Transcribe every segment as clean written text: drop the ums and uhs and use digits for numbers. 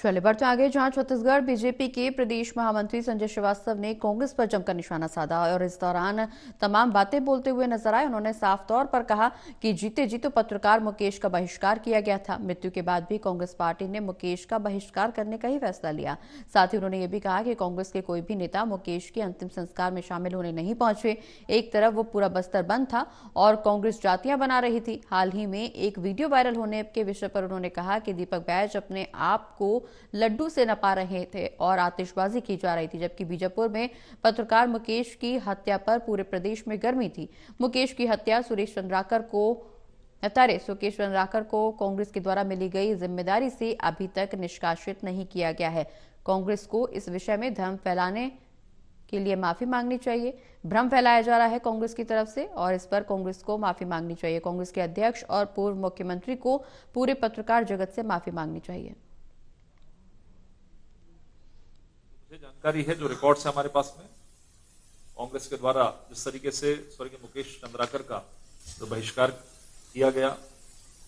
चलिए बढ़ते आगे, जहां छत्तीसगढ़ बीजेपी के प्रदेश महामंत्री संजय श्रीवास्तव ने कांग्रेस पर जमकर निशाना साधा और इस दौरान तमाम बातें बोलते हुए नजर आए। उन्होंने साफ तौर पर कहा कि जीते जी तो पत्रकार मुकेश का बहिष्कार किया गया था, मृत्यु के बाद भी कांग्रेस पार्टी ने मुकेश का बहिष्कार करने का ही फैसला लिया। साथ ही उन्होंने ये भी कहा कि कांग्रेस के कोई भी नेता मुकेश के अंतिम संस्कार में शामिल होने नहीं पहुंचे। एक तरफ वो पूरा बस्तर बंद था और कांग्रेस जातियां बना रही थी। हाल ही में एक वीडियो वायरल होने के विषय पर उन्होंने कहा कि दीपक बैज अपने आप को लड्डू से नपा रहे थे और आतिशबाजी की जा रही थी, जबकि बीजापुर में पत्रकार मुकेश की हत्या पर पूरे प्रदेश में गर्मी थी। मुकेश की हत्या सुकेश चंद्राकर को कांग्रेस के द्वारा मिली गई जिम्मेदारी से अभी तक निष्कासित नहीं किया गया है। कांग्रेस को इस विषय में धर्म फैलाने के लिए माफी मांगनी चाहिए। भ्रम फैलाया जा रहा है कांग्रेस की तरफ से और इस पर कांग्रेस को माफी मांगनी चाहिए। कांग्रेस के अध्यक्ष और पूर्व मुख्यमंत्री को पूरे पत्रकार जगत से माफी मांगनी चाहिए। जानकारी है, जो रिकॉर्ड्स है हमारे पास में, कांग्रेस के द्वारा जिस तरीके से स्वर्गीय मुकेश चंद्राकर का जो बहिष्कार किया गया,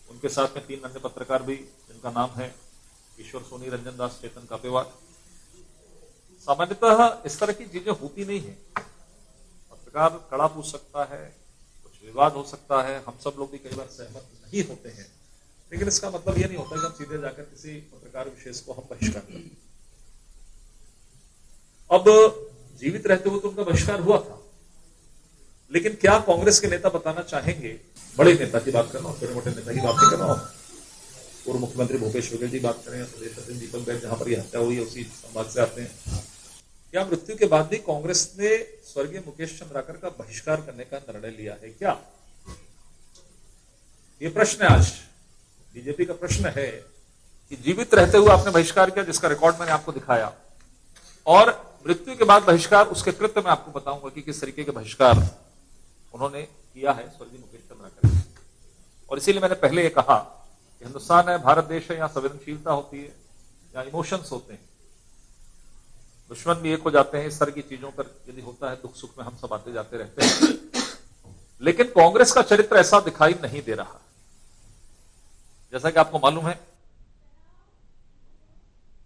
उनके साथ में 3 अन्य पत्रकार भी, जिनका नाम है ईश्वर सोनी, रंजन दास, चेतन कापेवार। सामान्यतः इस तरह की चीजें होती नहीं है। पत्रकार कड़ा पूछ सकता है, कुछ विवाद हो सकता है, हम सब लोग भी कई बार सहमत नहीं होते हैं, लेकिन इसका मतलब यह नहीं होता कि हम सीधे जाकर किसी पत्रकार विशेष को हम बहिष्कार करें। अब जीवित रहते हुए तो उनका बहिष्कार हुआ था, लेकिन क्या कांग्रेस के नेता बताना चाहेंगे, बड़े नेता की बात कर रहा हूं, छोटे मोटे नेता की बात नहीं कर रहा हूं, पूर्व मुख्यमंत्री भूपेश बघेल जी बात करें या प्रदेश अध्यक्ष दीपक बैज जहां पर यह हत्या हुई है उसी संभाग से आते हैं, क्या मृत्यु के बाद भी कांग्रेस ने स्वर्गीय मुकेश चंद्राकर का बहिष्कार करने का निर्णय लिया है क्या? ये प्रश्न आज बीजेपी का प्रश्न है कि जीवित रहते हुए आपने बहिष्कार किया, जिसका रिकॉर्ड मैंने आपको दिखाया, और मृत्यु के बाद बहिष्कार, उसके कृत्य मैं आपको बताऊंगा कि किस तरीके के बहिष्कार उन्होंने किया है स्वर्गीय मुकेश चंद्राकर। और इसीलिए मैंने पहले ये कहा कि हिंदुस्तान है, भारत देश है, यहाँ संवेदनशीलता होती है, यहाँ इमोशंस होते हैं, दुश्मन भी एक हो जाते हैं। इस तरह की चीजों पर यदि होता है, दुख सुख में हम सब आते जाते रहते हैं, लेकिन कांग्रेस का चरित्र ऐसा दिखाई नहीं दे रहा। जैसा कि आपको मालूम है